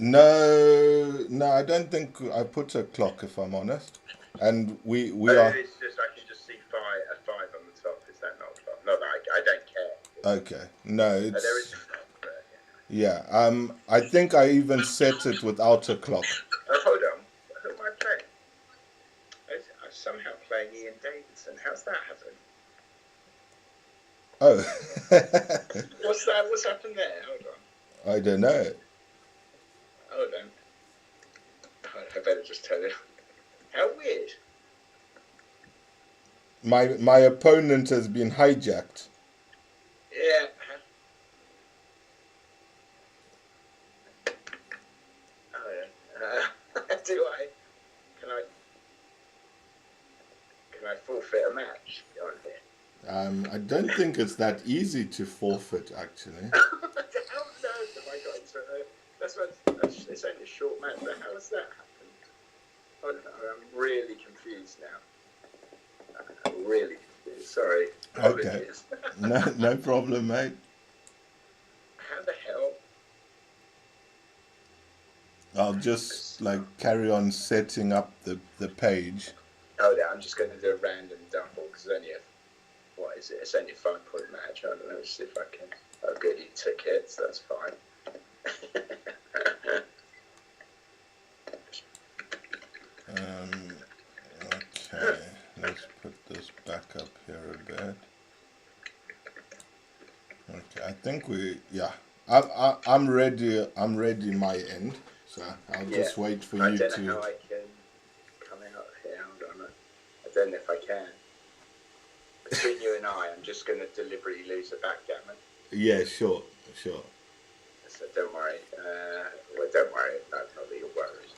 No, I don't think I put a clock, if I'm honest. And we are It's just I can just see a five on the top. Is that not a clock? Not that I don't care. okay. No, There is it's a clock, but yeah. I think I even set it without a clock. oh, hold on. Who am I playing? I'm somehow playing Ian Davidson. How's that happen? Oh, What's that? What's happened there? Hold on. I don't know. Hold on. I better just tell you. How weird. My opponent has been hijacked. Yeah. Oh yeah. Do I? Can I forfeit a match on here? I don't think it's that easy to forfeit, actually. How on earth have I got into it? It's only a short match, but how has that happened? I don't know. I'm really confused now. I'm really confused. Sorry. Okay. No problem, mate. How the hell? I'll just like carry on setting up the page. Oh, yeah, I'm just going to do a random double because it's only what is it? It's only a 5-point match. I don't know. See if I can. I'll get you tickets. That's fine. Okay, let's put this back up here a bit. Okay, I think I'm ready. I'm ready my end. So I'll just wait for you to. I don't know how I can come out here. Hold on. I don't know if I can. Between you and I'm just going to deliberately lose a backgammon. Yeah, sure. So don't worry. Well, don't worry. Not that you're worried.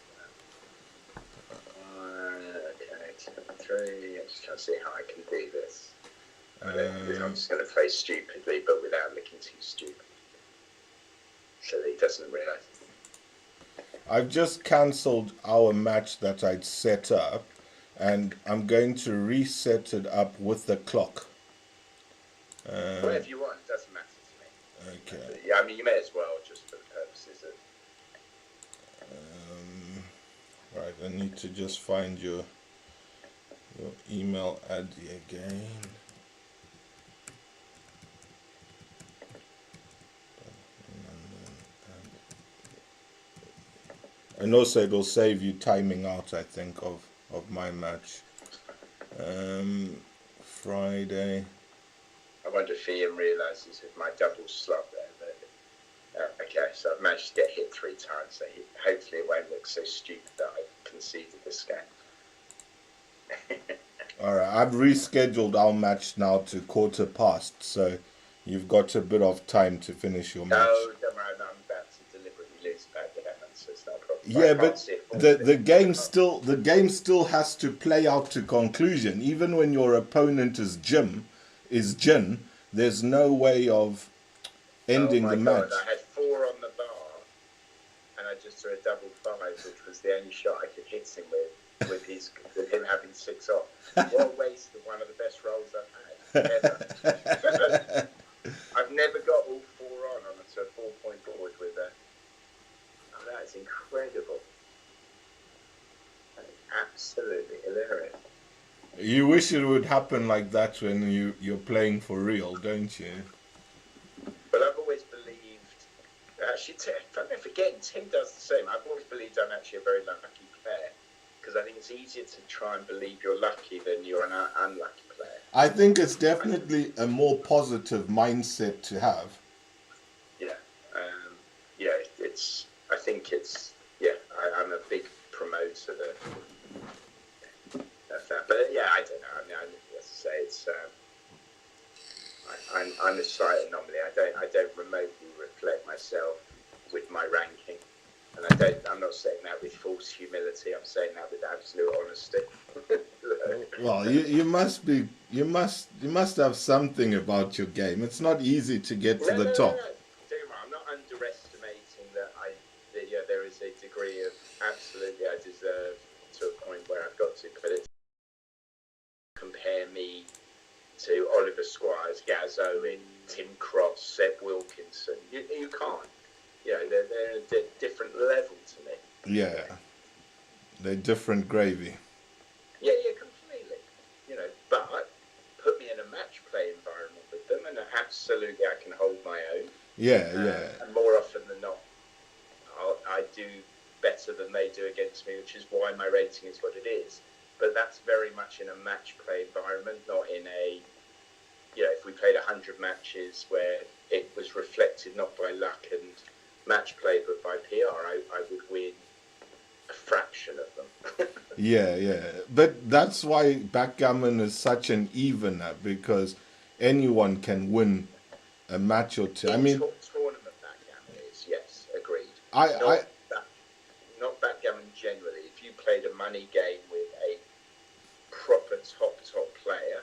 Okay, 2, 3. I'm just trying to see how I can do this. I'm just going to play stupidly, but without looking too stupid. So that he doesn't realise. I've just cancelled our match that I'd set up, and I'm going to reset it up with the clock. Whatever you want, it doesn't matter to me. Okay. Yeah, I mean, you may as well, just for the purposes of... Right, I need to just find your email ID again. And also it will save you timing out, I think, of my match. Friday. I wonder if Ian realises with my double slot there, but okay, so I've managed to get hit 3 times, so hopefully it won't look so stupid that I conceded this game. Alright, I've rescheduled our match now to 1:15, so you've got a bit of time to finish your match. No, don't worry, I'm about to deliberately lose backgammon, so it's not a problem. Yeah, but the game still has to play out to conclusion. Even when your opponent is Jin, there's no way of ending the match. I had 4 on the bar, and I just threw a double 5, which was the only shot I could hit him with him having 6 off. What a waste of one of the best rolls I've had ever. I've never got all 4 on a 4-point board with a... Oh, that is incredible. That is absolutely hilarious. You wish it would happen like that when you're playing for real, don't you? But I've always believed... Actually, if I'm forgetting, Tim does the same. I've always believed I'm actually a very lucky player. Because I think it's easier to try and believe you're lucky than you're an unlucky player. I think it's definitely a more positive mindset to have. Yeah. I think it's... Yeah, I'm a big promoter of that. But yeah, I don't know. I mean, as I say, it's... I'm a slight anomaly. I don't remotely reflect myself with my ranking. And I'm not saying that with false humility. I'm saying that with absolute honesty. Well, you must have something about your game. It's not easy to get to the top. No. I'm not underestimating that there is a degree of absolutely I deserve to a point where I've got to, but it's compare me to Oliver Squires, Gaz Owen, Tim Cross, Seb Wilkinson. You can't. They're at different levels. Yeah, they're different gravy. Yeah, yeah, completely. You know, but put me in a match play environment with them, and absolutely I can hold my own. Yeah, yeah. And more often than not, I do better than they do against me, which is why my rating is what it is. But that's very much in a match play environment, not in a, you know, if we played 100 matches where it was reflected not by luck and match play, but by PR, I would win a fraction of them. Yeah, yeah. But that's why backgammon is such an evener, because anyone can win a match or two. I mean, Tournament backgammon is, yes, agreed. I Not backgammon generally. If you played a money game with a proper top player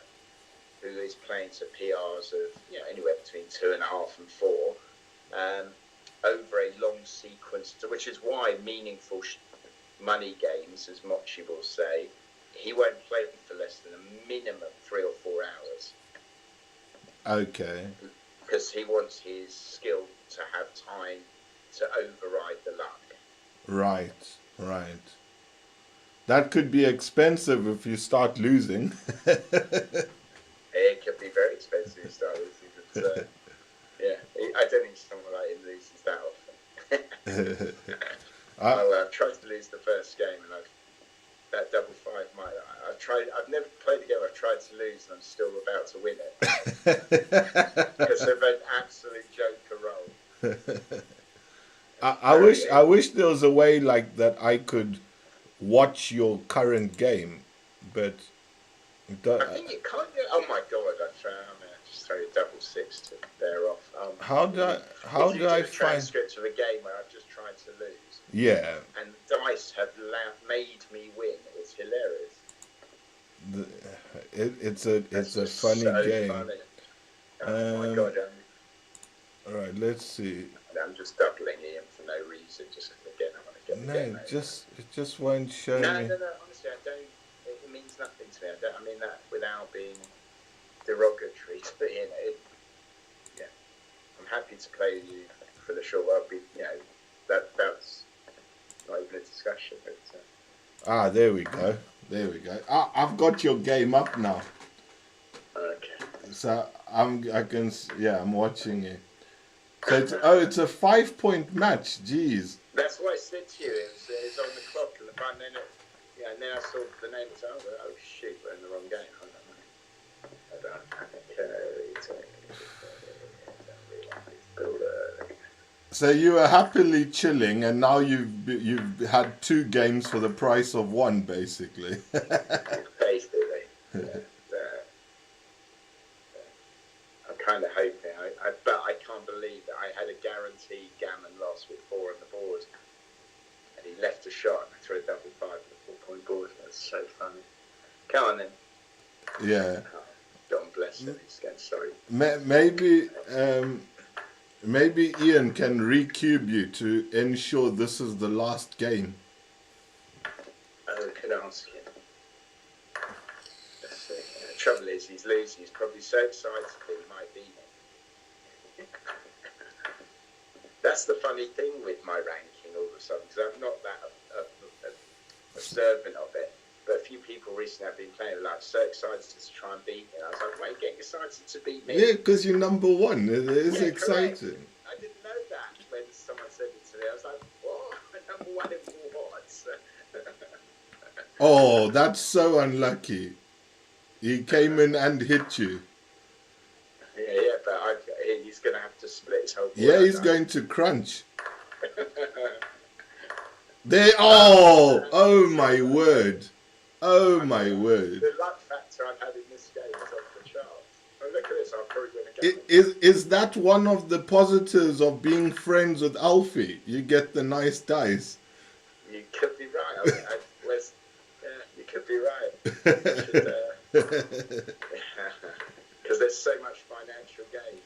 who is playing to PRs of, you know, anywhere between 2.5 and 4, over a long sequence, which is why meaningful money games, as Mochi will say, he won't play for less than a minimum 3 or 4 hours. Okay. Because he wants his skill to have time to override the luck. Right, right. That could be expensive if you start losing. It could be very expensive if you start losing. But, yeah, I don't think someone like him loses that often. I've tried to lose the first game, and that double five. I've never played a game. I've tried to lose, and I'm still about to win it because of an absolute joker roll. I wish there was a way like that I could watch your current game, but I think you can't do. Oh my god! I just throw a double six to bear off. how do I a find transcript of a game where I've just tried to lose? Yeah, And dice have made me win. It's hilarious. it's a funny so game. Funny. Oh my god! All right, let's see. I'm just doubling Ian for no reason, just because again I want to get the game over. It just won't show no, me. No, honestly, I don't. It means nothing to me. I mean that without being derogatory to Ian. Yeah, I'm happy to play with you for the short while. You know, that's not even a discussion. But, there we go. There we go. I've got your game up now. Okay. So I'm watching it. So it's a 5-point match. Jeez. That's what I said to you. It's on the clock and the button. And then I saw the name. So I was like, oh shit, we're in the wrong game. So you were happily chilling, and now you've had 2 games for the price of 1, basically. Basically. I'm kind of hoping, but I can't believe that I had a guaranteed gammon loss with 4 on the board, and he left a shot and I threw a double 5 with a 4-point board. That's so funny. Come on then. Yeah. Oh, God bless him. He's going sorry. Maybe Ian can recube you to ensure this is the last game. Oh, we could ask him. Let's see. The trouble is, he's losing. He's probably so excited that he might beat me. That's the funny thing with my ranking all of a sudden, because I'm not that observant of it. But a few people recently have been playing like so excited to try and beat me. And I was like, why are you getting excited to beat me? Yeah, because you're number 1. It is exciting. Correct. I didn't know that when someone said it to me. I was like, what? Number 1 in what? Oh, that's so unlucky. He came in and hit you. Yeah, but he's going to have to split his whole board. Yeah, he's going to crunch. Oh my word. Oh my word. The luck factor I've had in this game is off the charts. Oh, look at this, I'll probably win a game. Is that one of the positives of being friends with Alfie? You get the nice dice. You could be right. You could be right. Because there's so much financial gain.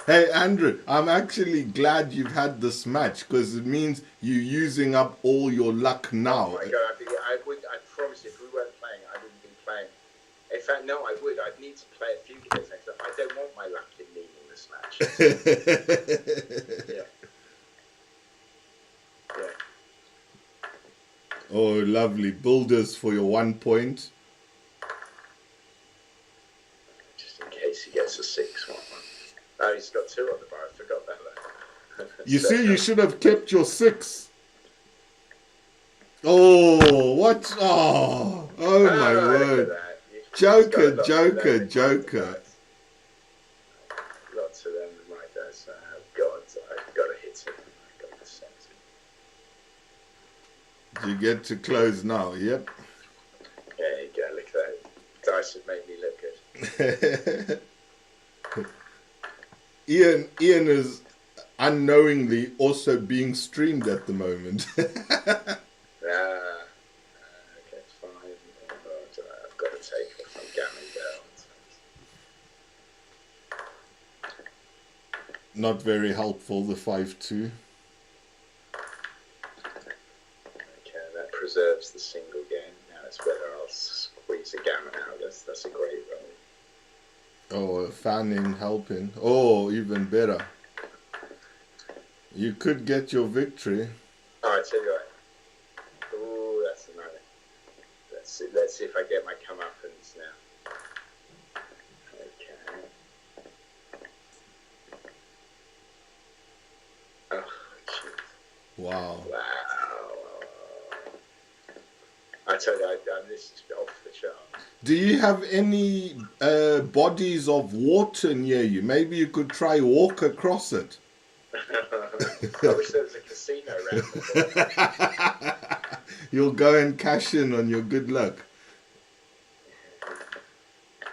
Hey Andrew, I'm actually glad you've had this match, because it means you're using up all your luck now. Oh my god, I promise you, if we weren't playing, I wouldn't be playing. In fact, no, I would. I'd need to play a few games next time. I don't want my luck in meaningless matches. Yeah. Oh, lovely. Builders for your 1 point. Just in case he gets a 6-1. Oh, he's got 2 on the bar. I forgot that. You see, you should have kept your 6. Oh, what? Oh my word. Joker. Lots of them with my dice. God, I've got to hit him. I've got to send him. You get to close now, yep. There you go, look at that. Dice have made me look good. Ian is unknowingly also being streamed at the moment. Okay, fine. I've got to take it from Gammon down. Not very helpful, the 5-2. Okay, that preserves the single game. Now it's whether I'll squeeze a Gammon out. That's a great roll. Oh, fanning, helping. Oh, even better. You could get your victory. Oh, I tell you what. Oh, that's another. Let's see if I get my comeuppance now. Okay. Oh, jeez. Wow. Wow. I tell you, this is off the chart. Do you have any bodies of water near you? Maybe you could try walk across it. I wish there was a casino around the corner. You'll go and cash in on your good luck.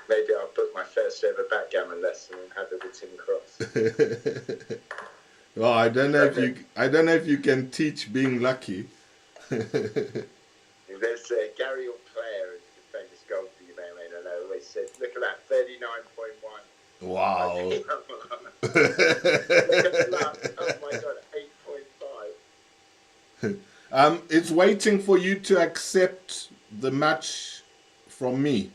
Maybe I'll book my first ever backgammon lesson and have it with Tim Cross. Well, I don't know if you can teach being lucky. There's Gary Player, the famous golfer you may or may not know, always said, look at that, 39.1. Wow. Look at that, oh my God, 8.5. It's waiting for you to accept the match from me.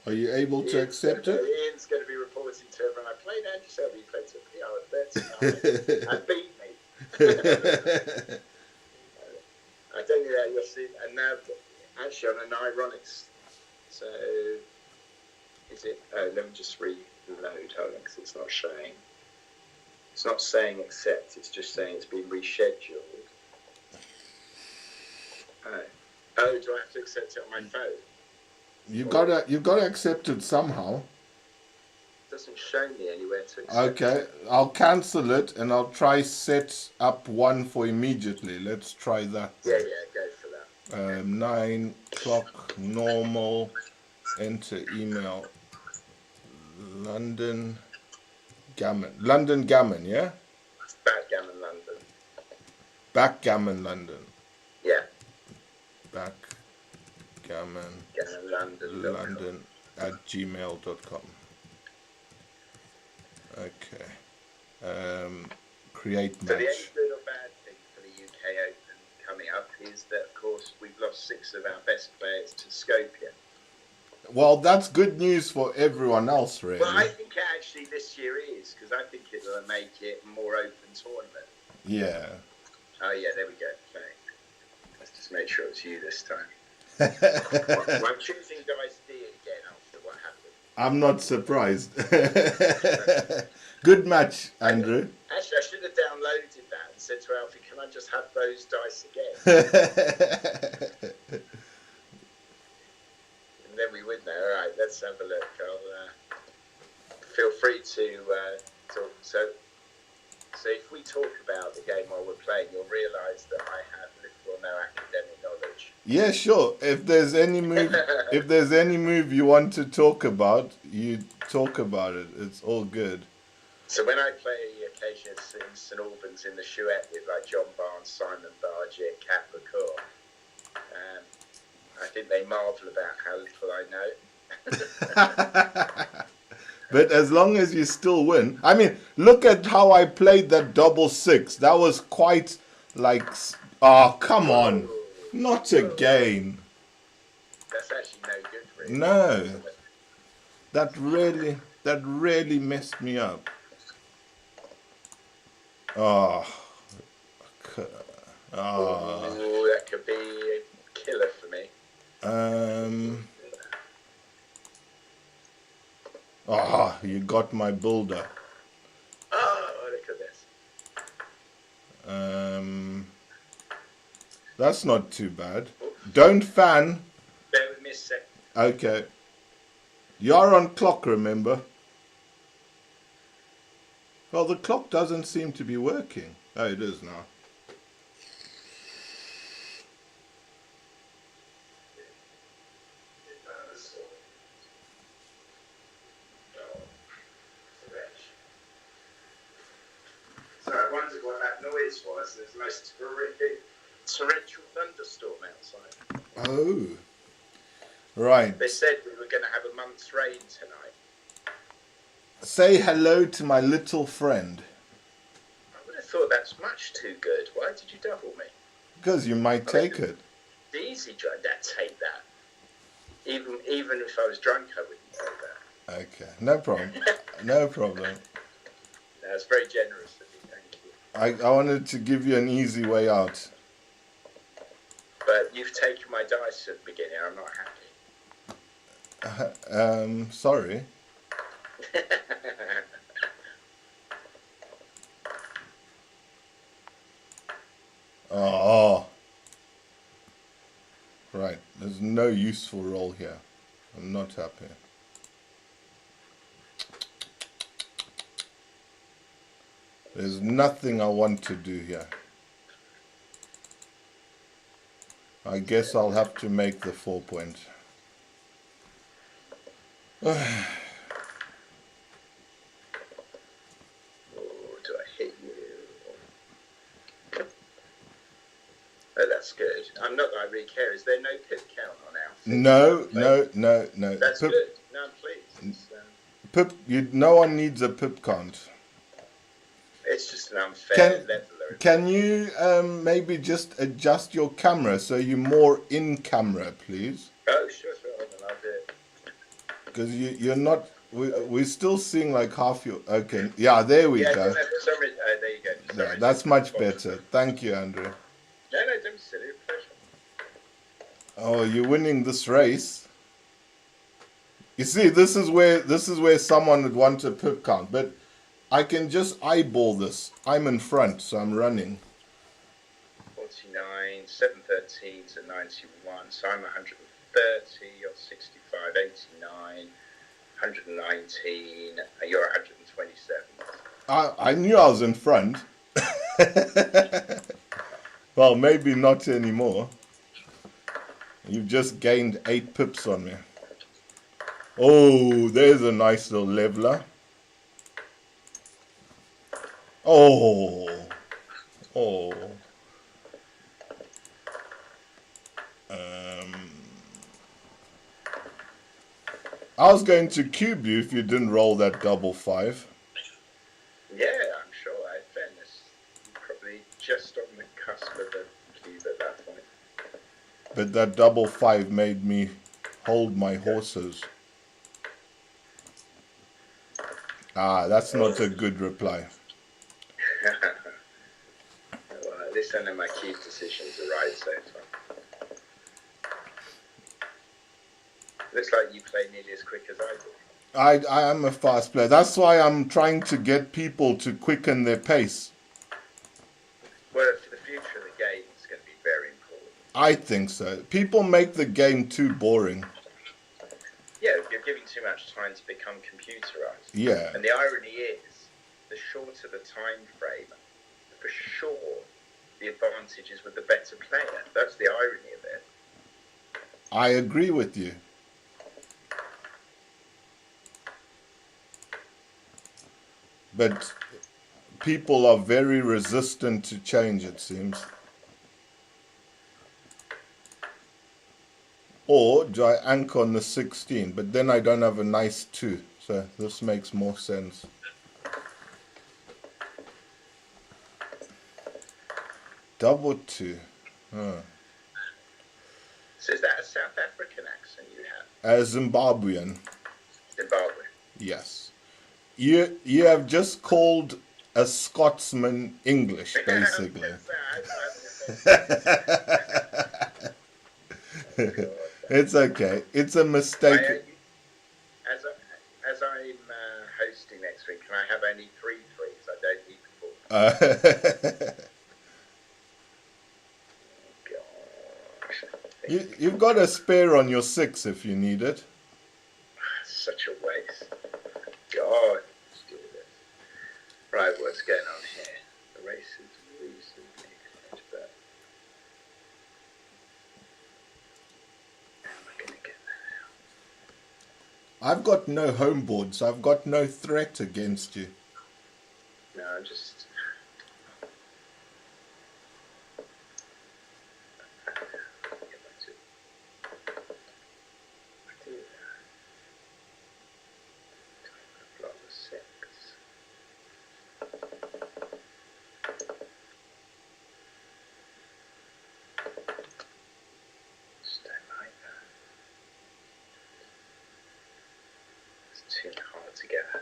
Are you able to accept it? Ian's going to be reporting to everyone, I played Andrew Selby, he played to PR at 39 and beat me. I don't think that you'll see, and now actually on an ironic, so is it, let me just reload, hold on, because it's not showing. It's not saying accept, it's just saying it's been rescheduled. Oh, do I have to accept it on my phone? You've got to accept it somehow. It doesn't show me anywhere to accept Okay, it. I'll cancel it and I'll try set up one for immediately. Let's try that. Yeah, go for that. 9 o'clock normal. Enter email. London Gammon, yeah? Backgammon London. Backgammon London. Yeah. Backgammon London at gmail.com. Okay. Create match. So the only good or bad thing for the UK Open coming up is that, of course, we've lost 6 of our best players to Skopje. Well, that's good news for everyone else, really. Well, I think actually this year is, because I think it'll make it a more open tournament. Yeah. Oh, yeah, there we go. Okay. Let's just make sure it's you this time. I'm choosing Dice D again after what happened. I'm not surprised. Good match, Andrew. Actually, I should have downloaded that and said to Alfie, can I just have those dice again? And then we would know. All right, let's have a look. Feel free to talk. So if we talk about the game while we're playing, you'll realise that I have little or no academic knowledge. Yeah, sure. If there's any move you want to talk about, you talk about it. It's all good. So when I play occasionally in St Albans in the Chouette with like John Barnes, Simon Bargett, Kat McCaw, I think they marvel about how little I know. But as long as you still win. I mean, look at how I played that double 6. That was quite like, oh, come on. Not again. That's actually no good for it. No. That really messed me up. Oh. Oh, that could be a killer for me. You got my builder. Oh, look at this. That's not too bad. Don't fan. Bear with me a sec. Okay. You're on clock, remember? Well, the clock doesn't seem to be working. Oh, it is now. So I wondered what that noise was. There's a nice torrential thunderstorm outside. Oh. Right. They said we were going to have a month's rain tonight. Say hello to my little friend. I would have thought that's much too good. Why did you double me? Because you might take it. It's easy to take that. Even if I was drunk, I wouldn't take that. Okay, no problem. No problem. That's very generous of you. Thank you. I wanted to give you an easy way out. But you've taken my dice at the beginning. I'm not happy. Sorry. Oh. Right. There's no useful roll here. I'm not happy. There's nothing I want to do here. I guess I'll have to make the 4 point. Oh, do I hit you? Oh, that's good. I'm not that I really care. Is there no pip count on our thing? No. That's Pip, good. No, I'm pleased. Pip, no one needs a pip count. It's just an unfair leveler. Can you maybe just adjust your camera so you're more in camera, please? Oh, sure. Hold on, I'll do it. Because you're not. We're still seeing like half your. Okay, yeah, there we go. For some reason, there you go. Yeah, that's much better. Thank you, Andrew. No, don't be silly. Pleasure. Oh, you're winning this race. You see, this is where someone would want a pip count, but I can just eyeball this. I'm in front, so I'm running. 49, 713 to 91. So I'm 130. You're 65, 89, 119. And you're 127. I knew I was in front. Well, maybe not anymore. You've just gained 8 pips on me. Oh, there's a nice little leveler. Oh. I was going to cube you if you didn't roll that double 5. Yeah, I'm sure. In fairness, you're probably just on the cusp of the cube at that point. But that double 5 made me hold my horses. That's not a good reply. Well, at least I know my cube decisions are right so far. Looks like you play nearly as quick as I do. I am a fast player. That's why I'm trying to get people to quicken their pace. Well, for the future of the game, it's going to be very important. I think so. People make the game too boring. Yeah, you're giving too much time to become computerized. Yeah. And the irony is, the shorter the time frame, for sure, the advantage is with the better player. That's the irony of it. I agree with you. But people are very resistant to change, it seems. Or do I anchor on the 16? But then I don't have a nice 2. So this makes more sense. Double 2. So is that a South African accent you have? Zimbabwean. Zimbabwe. Yes. You have just called a Scotsman English, basically. It's okay. It's a mistake. As I'm hosting next week, can I have only 3 threes? I don't need 4. You've got a spare on your 6 if you need it. Such a waste. God, let's do this. Right, what's going on here? The race is reasonably close, but how am I going to get that out? I've got no home board, so I've got no threat against you. No, I'm just... too hard to get at.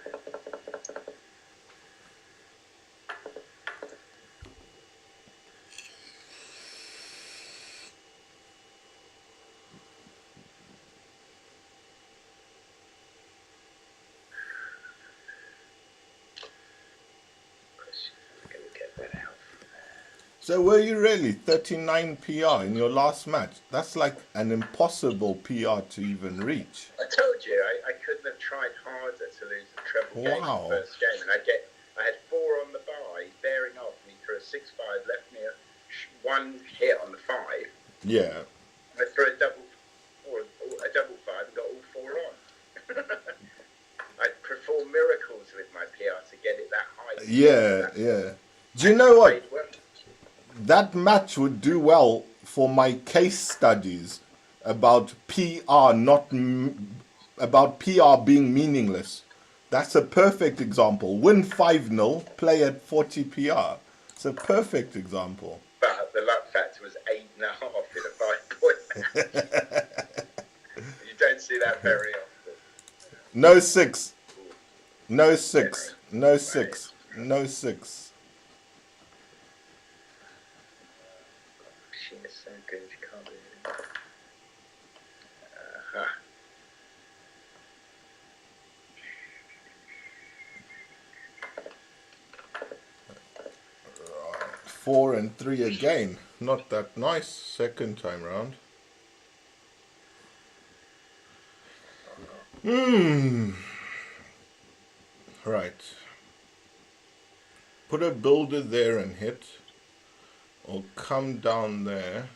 So were you really 39 PR in your last match? That's like an impossible PR to even reach. I told you I couldn't have tried harder to lose the treble game in the first game, and I had 4 on the bar. He's bearing off, and he threw a 6-5, left me one hit on the 5. Yeah. I threw a double 5 and got all 4 on. I perform miracles with my PR to get it that high. Yeah. Do you know what? That match would do well for my case studies about PR about PR being meaningless. That's a perfect example. Win 5-0, play at 40 PR. It's a perfect example. But the luck factor was 8.5 in a 5-point match. You don't see that very often. No 6. No 6. No 6. No 6. She is so good, you can't believe it. Right. 4 and 3 again. Not that nice. Second time round. Right. Put a builder there and hit. Or come down there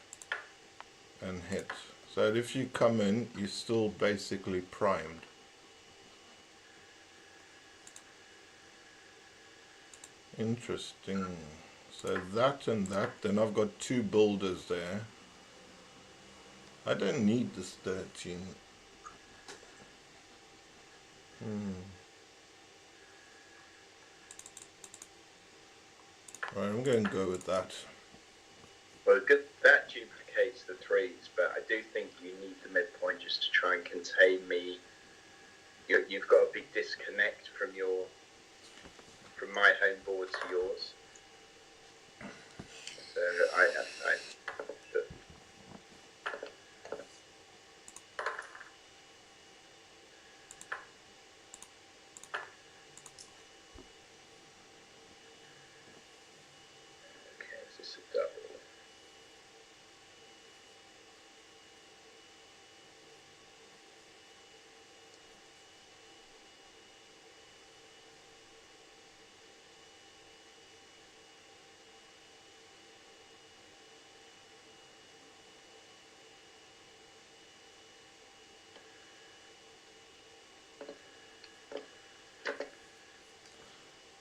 and hit. So that if you come in, you're still basically primed. Interesting. So that and that. Then I've got 2 builders there. I don't need this 13. Right, I'm going to go with that. Well, good. That duplicates the 3s, but I do think you need the midpoint just to try and contain me. You've got a big disconnect from my home board to yours. So okay, is this a double?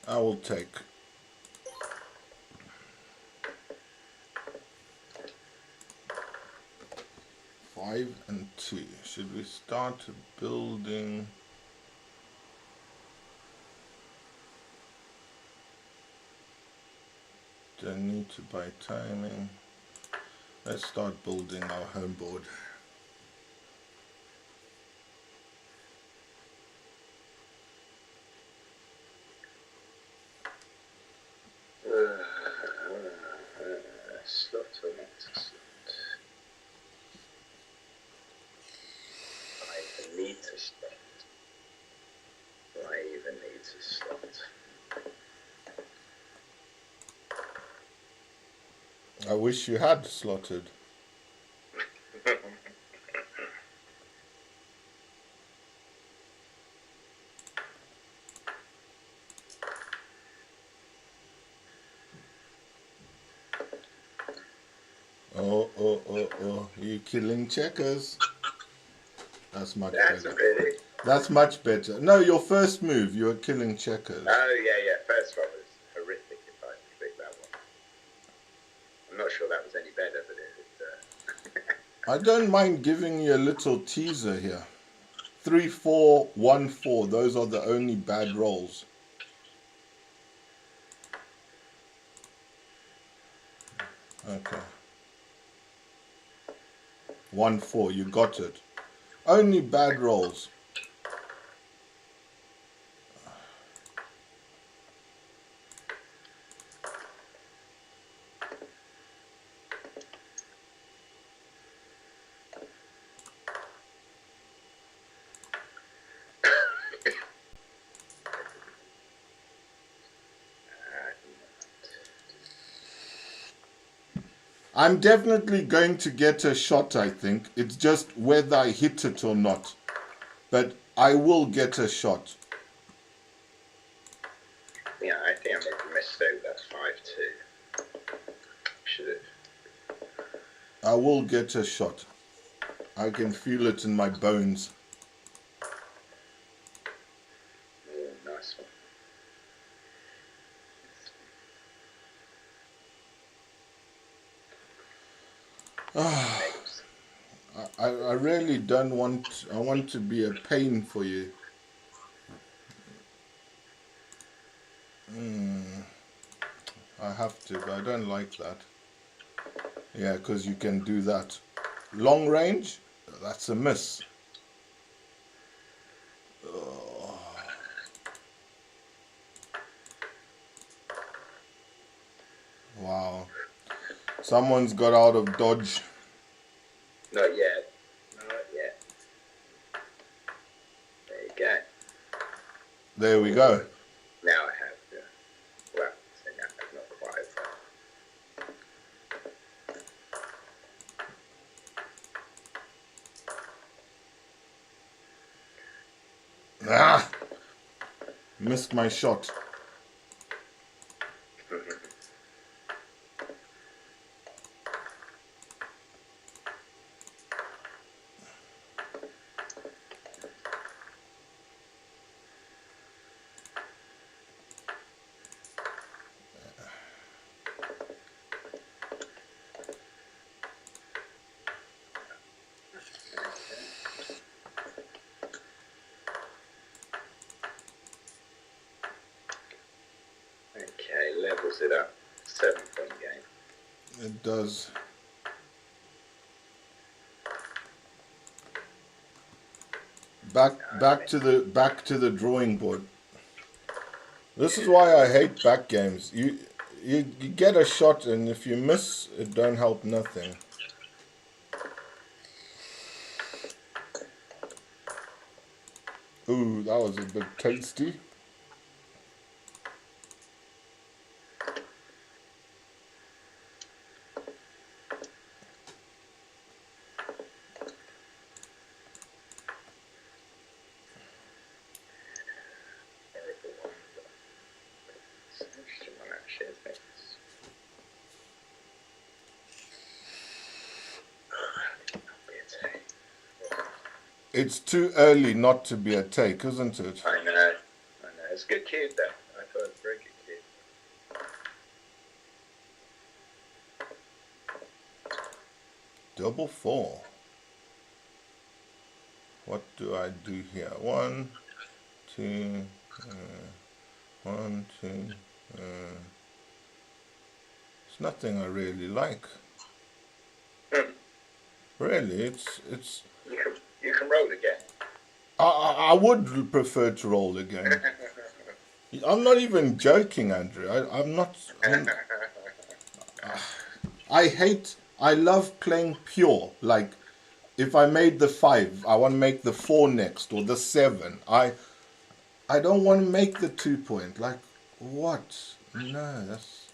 I will take. Five and 2. Should we start building? Don't need to buy timing. Let's start building our home board. Slot or not slot? I wish you had slotted. Oh, you killing checkers. That's much better. Really. That's much better. No, your first move, you were killing checkers. Oh, yeah. First one was horrific if I picked that one. I'm not sure that was any better, but I don't mind giving you a little teaser here. 3, 4, 1, 4. Those are the only bad rolls. Okay. 1, 4. You got it. Only bad rolls. I'm definitely going to get a shot, I think. It's just whether I hit it or not. But I will get a shot. yeah, I think I made a mistake. That's 5-2. Should have. I will get a shot. I can feel it in my bones. Oh, nice one. I really don't want... I want to be a pain for you. I have to, but I don't like that. Yeah, because you can do that. Long range, that's a miss. Oh. Wow. Someone's got out of dodge. Not yet. Not yet. There you go. There we go. Now I have. Well, so now I'm not quite. Ah! Missed my shot. Okay, levels it up. 7-point game. It does. Back to the drawing board. This is why I hate back games. You get a shot, and if you miss, it don't help nothing. Ooh, that was a bit tasty. It's too early not to be a take, isn't it? I know. It's a good kid, though. I thought it was a very good kid. Double 4. What do I do here? 1, 2, 1, 2. It's nothing I really like. Really, it's. You can roll again. I would prefer to roll again. I'm not even joking, Andrew. I'm not. I love playing pure. Like, if I made the 5, I want to make the 4 next, or the 7. I don't want to make the 2-point. Like, what? No, that's.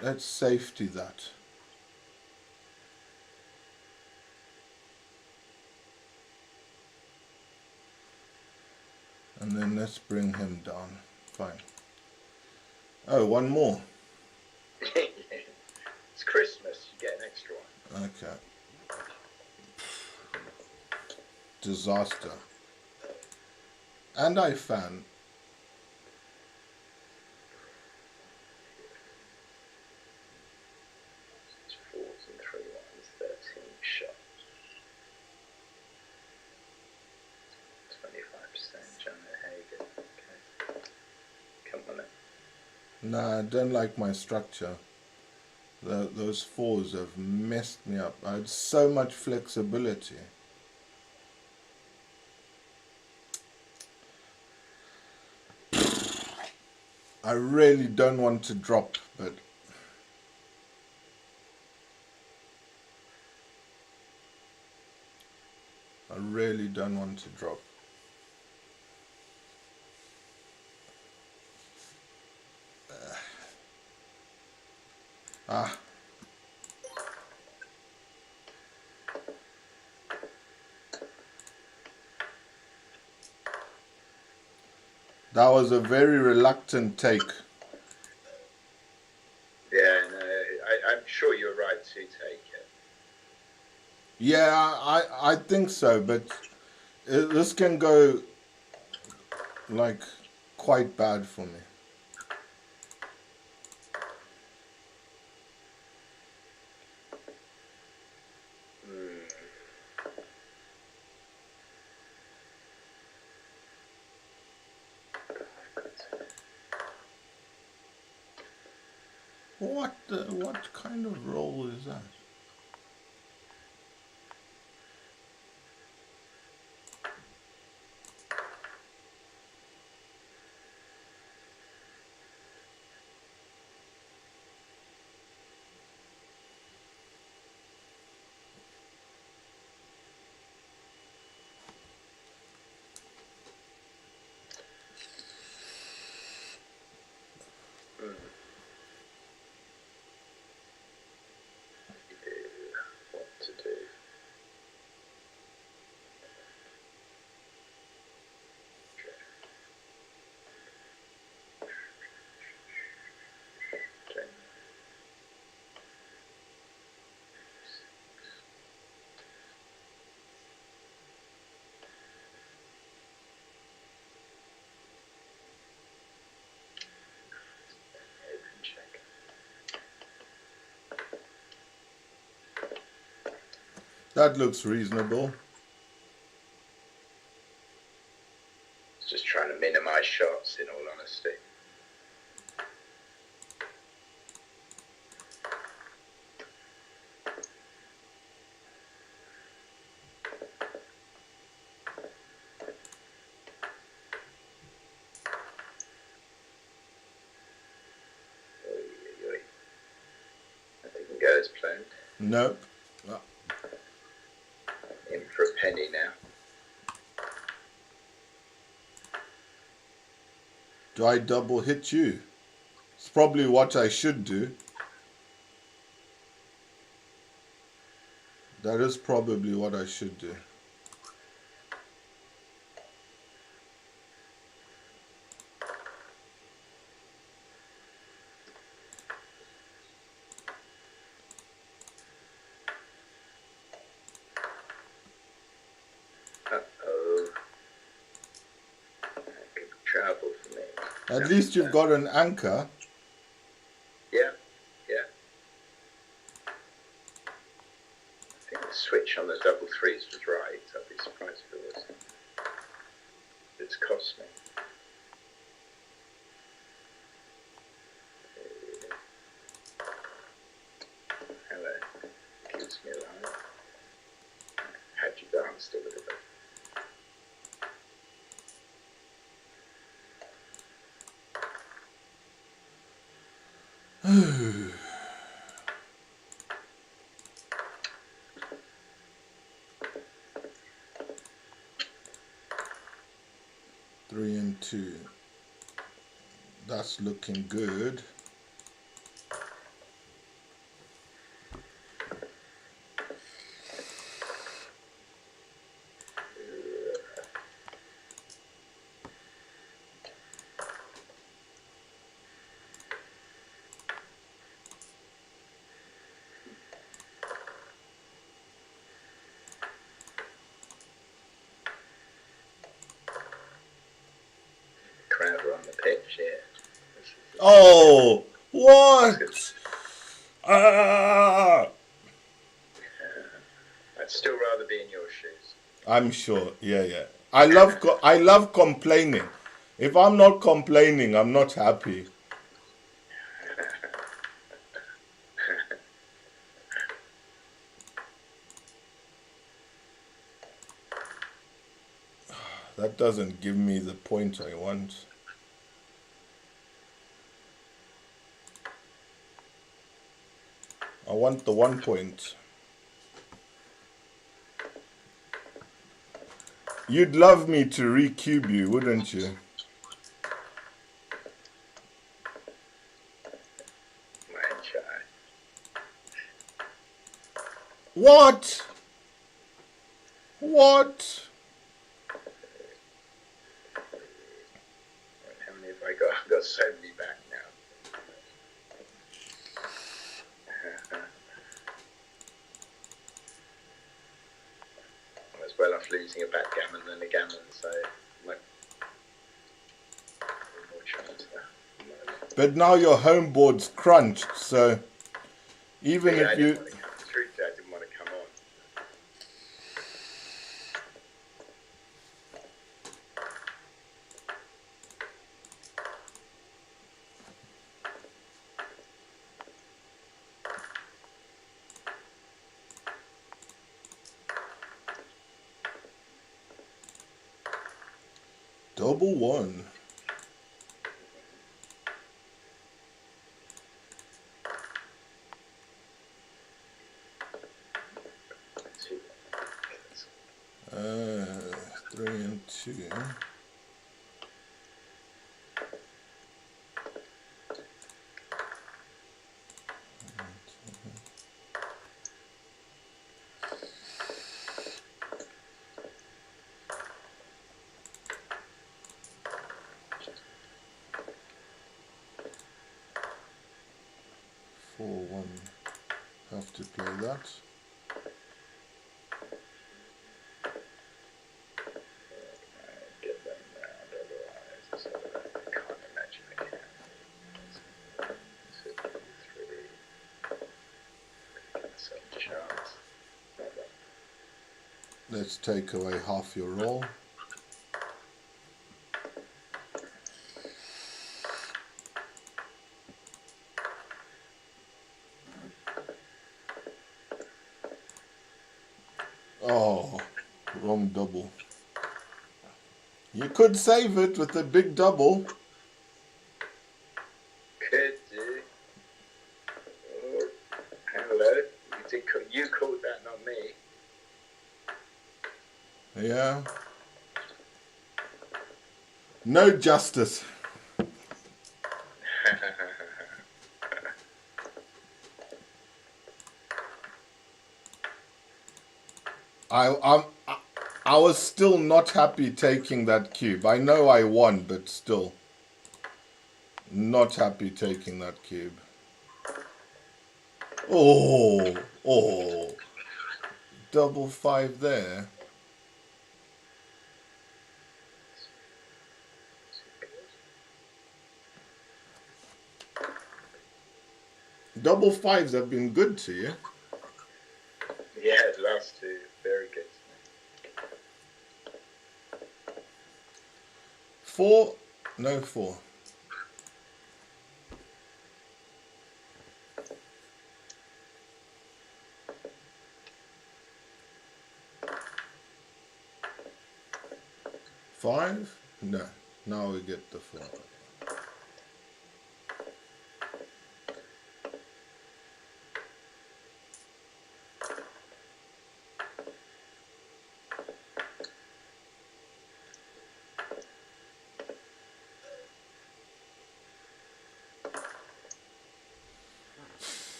Let's safety that. And then let's bring him down. Fine. Oh, one more. It's Christmas, you get an extra one. Okay. Disaster. And I fan. It's 4 and 3 ones, 13 shots. 25% John Hagen. Okay. Come on then. Nah, I don't like my structure. Those fours have messed me up. I had so much flexibility. I really don't want to drop, but I really don't want to drop. Ah. That was a very reluctant take. Yeah, no, I'm sure you're right to take it. Yeah, I think so, but this can go like quite bad for me. What kind of roll is that? What to do? That looks reasonable. Just trying to minimize shots, in all honesty. That didn't go as planned. Nope. In for a penny now. Do I double hit you? It's probably what I should do. That is probably what I should do. Uh-oh. That could be trouble for me. At least you've got an anchor. Yeah, yeah. I think the switch on the double threes was right. I'd be surprised if it wasn't. It's cost me. Hello. Keeps me alive. Had you danced a little bit? Three and two. That's looking good. pitch here. Oh, what? Ah! I'd still rather be in your shoes. I'm sure. Yeah, yeah. I love complaining. If I'm not complaining, I'm not happy. That doesn't give me the point I want. I want the 1 point. You'd love me to recube you, wouldn't you? Might try. What? What? How many have I got? I've got so many back now. I was well off losing a backgammon than a gammon, so more chance there. But now your home board's crunched, so even Yeah, if you... Truthfully, I didn't want to come on. Double one. Uh, 3 and 2. Have to play that. Get them round, otherwise I can't imagine I can. 2, 3. Give myself a chance. Let's take away half your roll. Oh, wrong double. You could save it with a big double. Could do. Oh, hello. You called that, not me. Yeah. No justice. I was still not happy taking that cube. I know I won, but still not happy taking that cube. Oh, double 5 there. Double 5s have been good to you. Yeah, the last two, very good. 4, no 4. Five? No. Now we get the 4.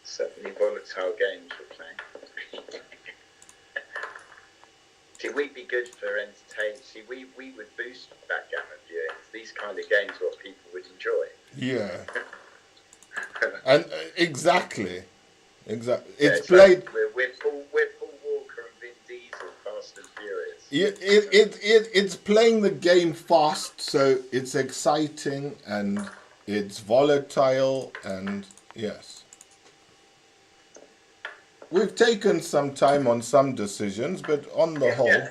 Certainly volatile games we're playing. See, we'd be good for entertainment. See, we would boost backgammon viewings. These kind of games, what people would enjoy. Yeah. And exactly. It's Yeah, played. Like we're Paul Walker and Vin Diesel, Fast and Furious. It's playing the game fast, so it's exciting and it's volatile, and yes. We've taken some time on some decisions, but on the whole. Yeah.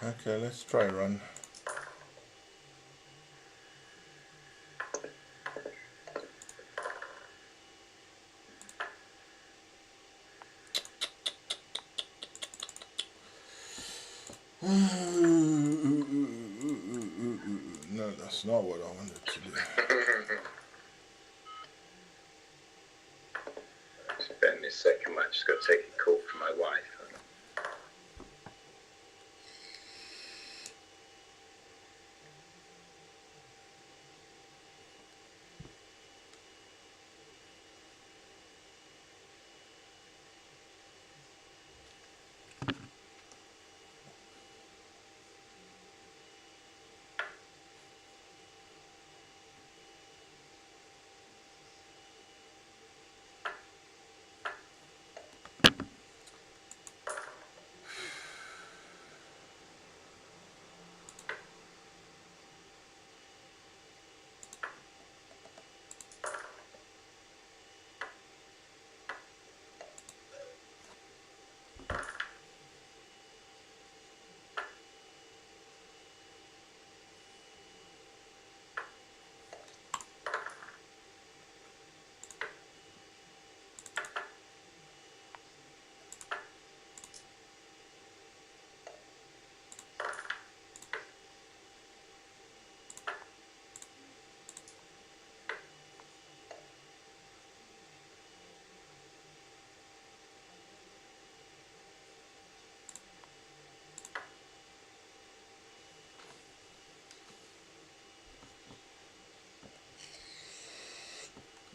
Okay, let's try run. No, that's not what I wanted to do. Spare me a second, I've just got to take a call from my wife.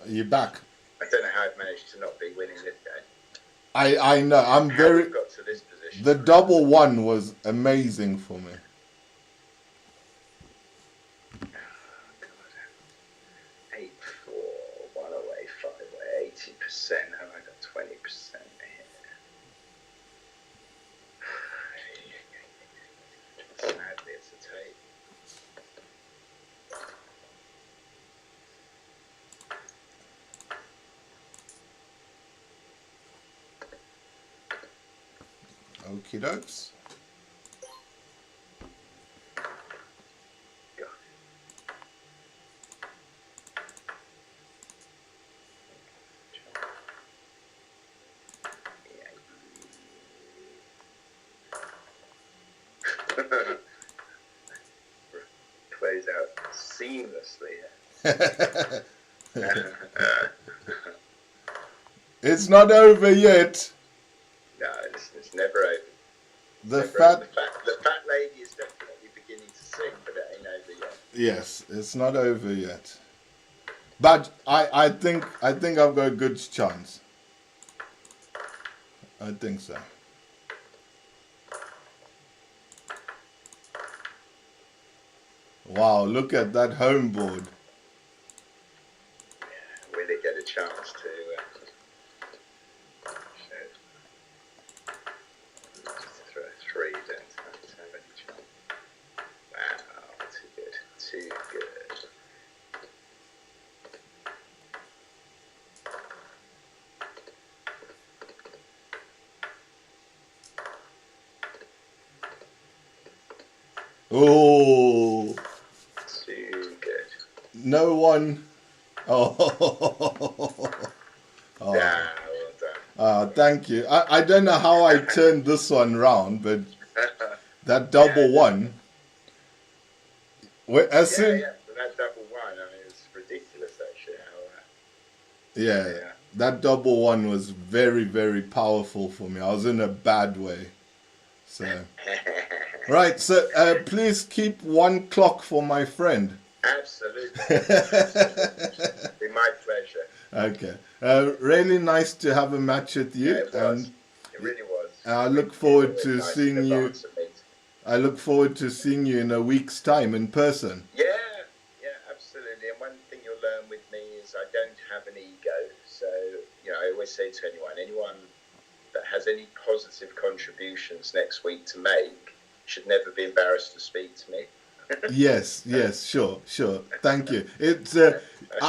Are you back? I don't know how I've managed to not be winning this game. I know. I'm How very. we've got to this position. The double one was amazing for me. Oh, God. 8-4, 1 away, 5 away, 80%. Have I got 20% here? Sadly, it's a tape. Okie dokes. Plays out seamlessly. It's not over yet. No, it's never over. The Never fat. over. The fat lady is definitely beginning to sing, but it ain't over yet. Yes, it's not over yet. But I think I've got a good chance. I think so. Wow, look at that home board. Yeah, really get a chance to throw a 3, don't have any chance. Wow, too good. Too good. Oh, Too good. no one. Oh, Ah, well thank you. I don't know how I turned this one round, but done. that double one. As soon, Yeah. But that double one, I mean, it's ridiculous actually. yeah, that double one was very, very powerful for me. I was in a bad way. So, right. So, please keep one clock for my friend. Absolutely. Absolutely. Be my pleasure. Okay. Really nice to have a match with Yeah, you, it was. It really was. I look It's forward always to nice seeing to you. advance a meeting. I look forward to seeing you in a week's time in person. Yeah, absolutely. And one thing you'll learn with me is I don't have an ego. So, I always say to anyone that has any positive contributions next week to make should never be embarrassed to speak to me. Yes, sure. Thank you. It's I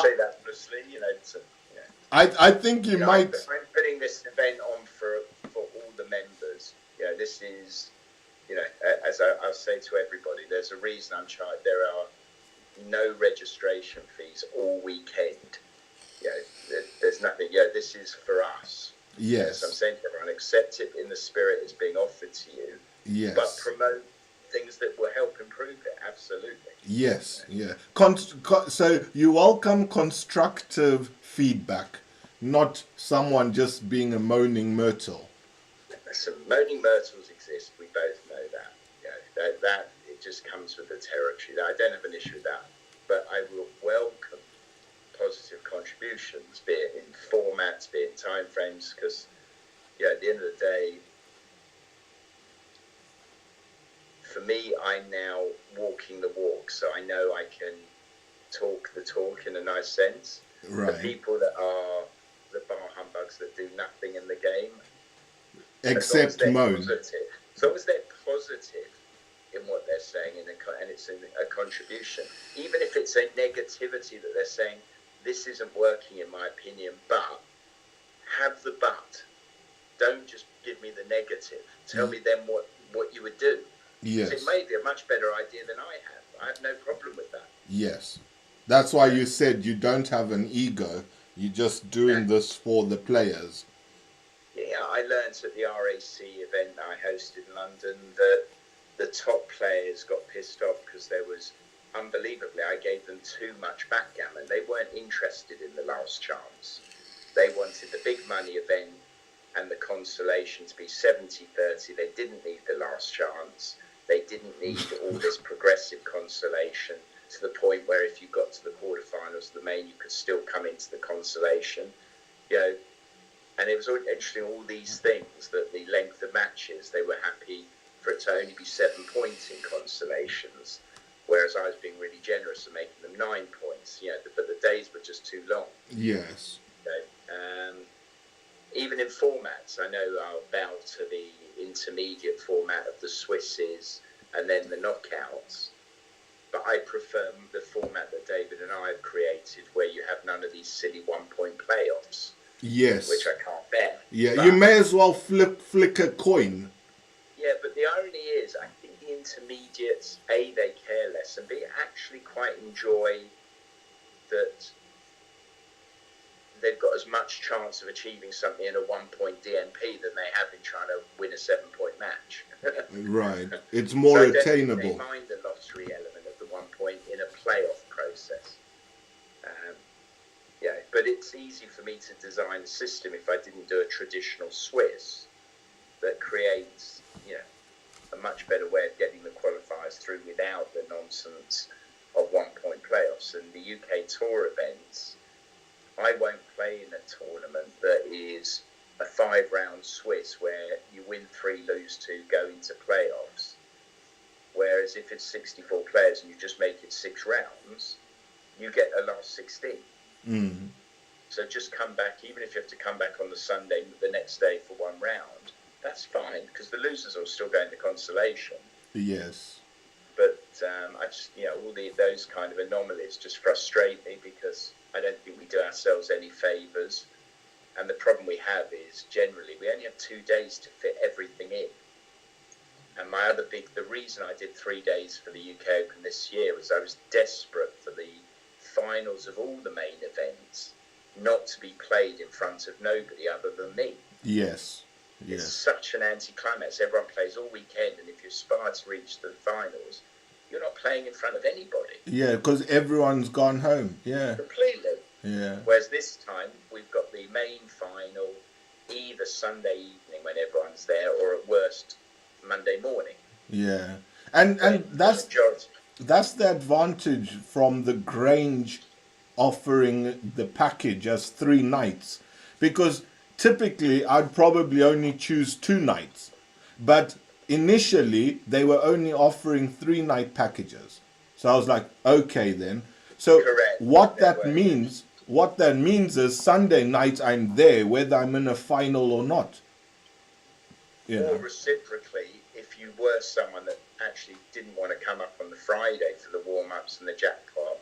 say that loosely, I think you might. I'm putting this event on for all the members. This is, as I say to everybody, there's a reason I'm charged. There are no registration fees all weekend. There's nothing. This is for us. Yes. So I'm saying to everyone, accept it in the spirit it's being offered to you. Yes. But promote things that will help improve it. Absolutely. Yes. Yeah. So you welcome constructive feedback, not someone just being a moaning myrtle. Some moaning myrtles exist. We both know that. That it just comes with the territory. I don't have an issue with that, but I will welcome positive contributions, be it in formats, be it in time frames, because at the end of the day, for me, I'm now walking the walk, so I know I can talk the talk in a nice sense. Right. The people that are the bar humbugs that do nothing in the game, except moan. As long as they're positive in what they're saying, and it's a contribution, even if it's a negativity that they're saying, this isn't working in my opinion, but have the but. Don't just give me the negative. Tell me then what you would do. Yes. It may be a much better idea than I have. I have no problem with that. Yes. That's why you said you don't have an ego. You're just doing this for the players. Yeah, I learned at the RAC event that I hosted in London that the top players got pissed off because there was, unbelievably, I gave them too much backgammon. They weren't interested in the last chance. They wanted the big money event and the consolation to be 70-30. They didn't need the last chance. They didn't need all this progressive consolation to the point where if you got to the quarterfinals of the main, you could still come into the consolation. And it was interesting, all these things, that the length of matches, they were happy for it to only be 7 points in consolations, whereas I was being really generous and making them 9 points. But the days were just too long. Yes. Even in formats, I know I'll bow to the intermediate format of the Swisses and then the knockouts. But I prefer the format that David and I have created, where you have none of these silly 1 point playoffs. Yes. Which I can't bear. Yeah, but you may as well flick a coin. Yeah, but the irony is, I think the intermediates, A, they care less, and B, actually quite enjoy that they've got as much chance of achieving something in a 1 point DMP than they have in trying to win a 7 point match. Right. It's more attainable. They mind the lottery element of the 1 point in a playoff process. But it's easy for me to design a system if I didn't do a traditional Swiss that creates, a much better way of getting the qualifiers through without the nonsense of 1 point playoffs. And the UK Tour events, I won't play in a tournament that is a 5-round Swiss where you win 3, lose 2, go into playoffs. Whereas if it's 64 players and you just make it 6 rounds, you get a last 16. Mm. So just come back, even if you have to come back on the Sunday, the next day for 1 round, that's fine, because the losers will still go into consolation. Yes. But I just, all those kind of anomalies just frustrate me, because I don't think we do ourselves any favours. And the problem we have is, generally, we only have 2 days to fit everything in. And my other the reason I did 3 days for the UK Open this year was I was desperate for the finals of all the main events not to be played in front of nobody other than me. Yes. It's such an anticlimax. Everyone plays all weekend, and if you aspire to reach the finals, you're not playing in front of anybody. Yeah, because everyone's gone home. Yeah. Completely. Yeah. Whereas this time, we've got the main final either Sunday evening when everyone's there, or at worst, Monday morning. Yeah. And that's the advantage from the Grange offering the package as 3 nights, because typically I'd probably only choose 2 nights, but initially they were only offering 3-night packages. So I was like, okay then. So Correct. what that means is Sunday night I'm there whether I'm in a final or not. Or reciprocally, if you were someone that actually didn't want to come up on the Friday for the warm-ups and the jackpot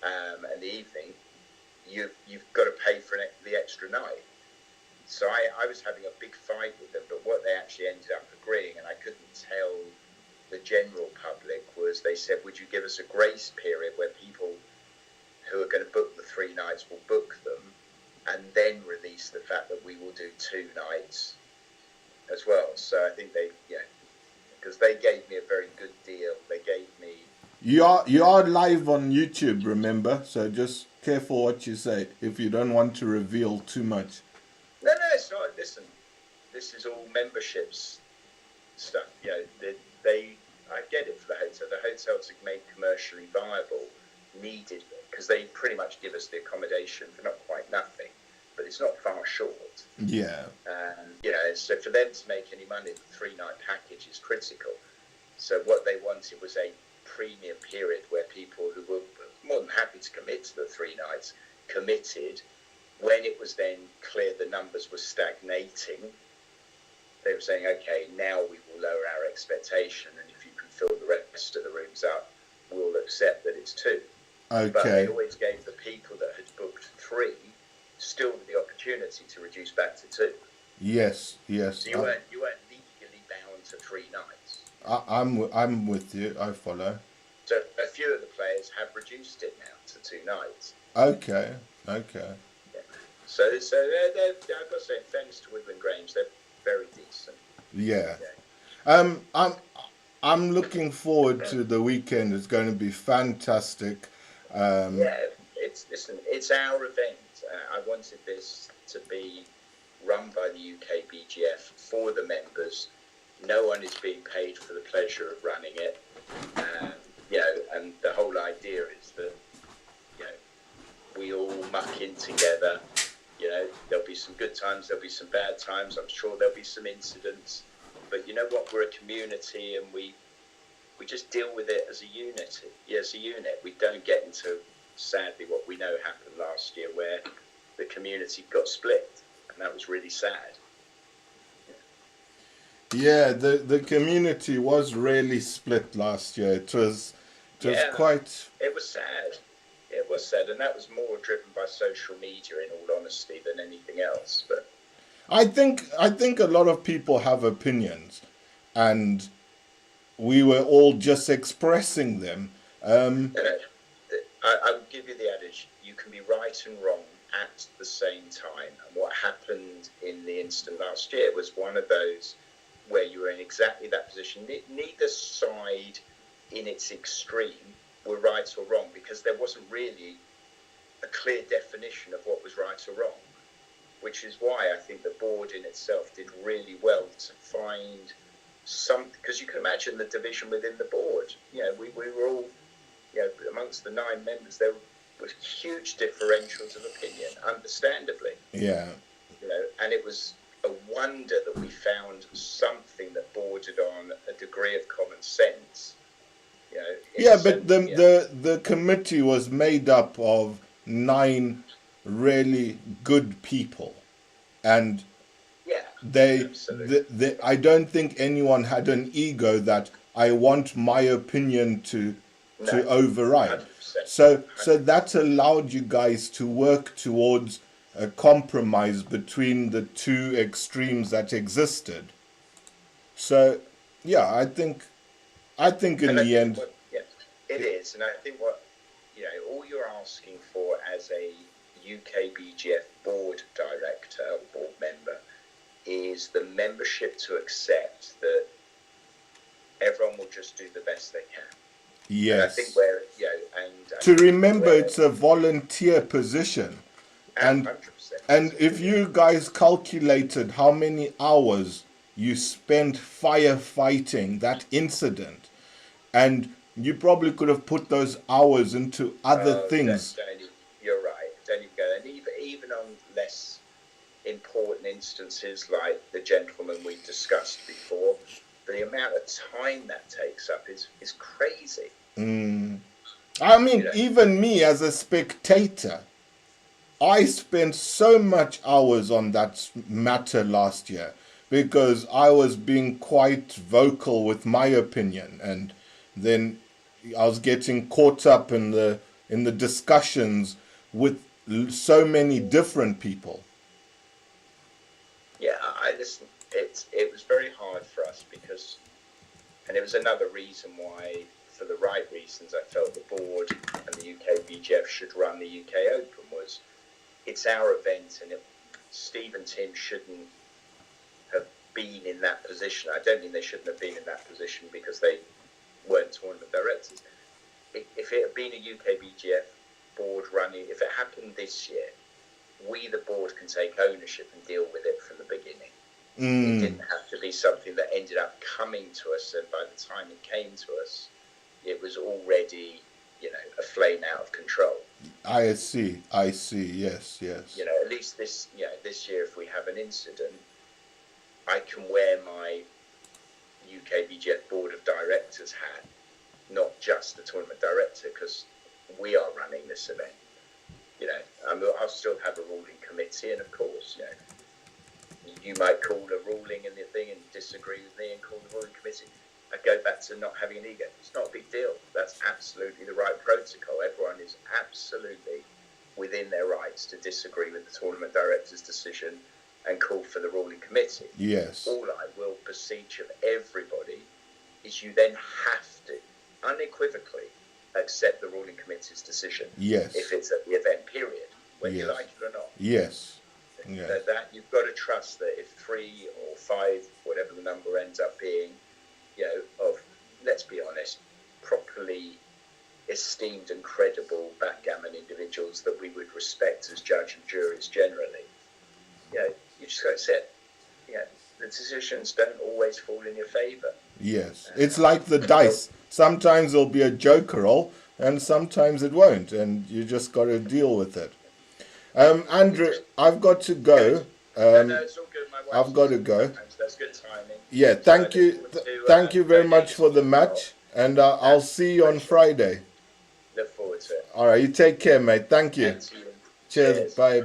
and the evening, you've got to pay for the extra night. So I was having a big fight with them, but what they actually ended up agreeing, and I couldn't tell the general public, was they said, would you give us a grace period where people who are going to book the 3 nights will book them, and then release the fact that we will do 2 nights as well. So I think because they gave me a very good deal. They gave me... You are live on YouTube, remember? So just careful what you say if you don't want to reveal too much. No, it's not. Listen, this is all memberships stuff. I get it for the hotel. The hotel, to make commercially viable, needed, because they pretty much give us the accommodation for not quite nothing, but it's not far short. Yeah. So for them to make any money, the 3-night package is critical. So what they wanted was a premium period where people who were more than happy to commit to the 3 nights committed. When it was then clear the numbers were stagnating, they were saying, okay, now we will lower our expectation, and if you can fill the rest of the rooms up, we'll accept that it's 2. Okay. But they always gave the people that had booked 3 still the opportunity to reduce back to 2. Yes. So you weren't legally bound to 3 nights. I'm with you. I follow. So a few of the players have reduced it now to 2 nights. Okay. Yeah. So they're I've got to say, in fairness to Woodland Grange, they're very decent. Yeah. I'm looking forward to the weekend. It's going to be fantastic. It's our event. I wanted this to be run by the UK BGF for the members. No one is being paid for the pleasure of running it. And the whole idea is that, we all muck in together. There'll be some good times, there'll be some bad times. I'm sure there'll be some incidents. But you know what? We're a community, and we just deal with it as a unit. We don't get into, sadly, what we know happened last year, where the community got split, and that was really sad. Yeah, the community was really split last year. It was quite... It was sad. It was sad, and that was more driven by social media, in all honesty, than anything else. But I think a lot of people have opinions, and we were all just expressing them. I will give you the adage: you can be right and wrong at the same time. And what happened in the incident last year was one of those where you were in exactly that position. Neither side, in its extreme, were right or wrong, because there wasn't really a clear definition of what was right or wrong, which is why I think the board in itself did really well to find something, because you can imagine the division within the board. We were all, amongst the 9 members, there were huge differentials of opinion, understandably. Yeah. And it was a wonder that we found something that bordered on a degree of common sense. But the committee was made up of 9 really good people, and I don't think anyone had an ego that I want my opinion to override. 100%. So that allowed you guys to work towards a compromise between the 2 extremes that existed. So Yeah, I think in And I the think end, what, yeah, it is. And I think what, all you're asking for as a UK BGF board director or board member is the membership to accept that everyone will just do the best they can. And I think yes. where, To remember, where, it's a volunteer position. And 100%, and if absolutely. you guys calculated how many hours you spent firefighting that incident, and you probably could have put those hours into other things. You're right. Don't even go. And even on less important instances like the gentleman we discussed before, the amount of time that takes up is crazy. I mean, even me as a spectator, I spent so much hours on that matter last year because I was being quite vocal with my opinion, and then I was getting caught up in the discussions with so many different people. Yeah, I listen. It was very hard for us because, and it was another reason why, for the right reasons, I felt the board and the UK BGF should run the UK Open was it's our event, and Steve and Tim shouldn't have been in that position. I don't mean they shouldn't have been in that position because they weren't tournament directors. If it had been a UK BGF board running, if it happened this year, we, the board, can take ownership and deal with it from the beginning. It didn't have to be something that ended up coming to us, and by the time it came to us, it was already, a flame out of control. I see, yes. At least this year, if we have an incident, I can wear my UK BGF board of directors hat, not just the tournament director, because we are running this event. I'll still have a ruling committee, and of course, you might call a ruling in the thing and disagree with me and call the ruling committee. I go back to not having an ego. It's not a big deal. That's absolutely the right protocol. Everyone is absolutely within their rights to disagree with the tournament director's decision and call for the ruling committee. Yes. All I will beseech of everybody is you then have to unequivocally accept the ruling committee's decision. Yes. If it's at the event period, whether you like it or not. Yes. That you've got to trust that if 3 or 5, whatever the number ends up being, of, let's be honest, properly esteemed and credible backgammon individuals that we would respect as judge and juries generally, you just got to say, the decisions don't always fall in your favour. Yes. It's like the dice. Sometimes there'll be a joker roll, and sometimes it won't, and you just got to deal with it. Andrew, I've got to go. No, it's all good. My wife's I've got to go. That's good timing. Yeah, thank you. Thank you very much for the match, and I'll see you on Friday. Look forward to it. All right, you take care, mate. Thank you. Cheers. Bye.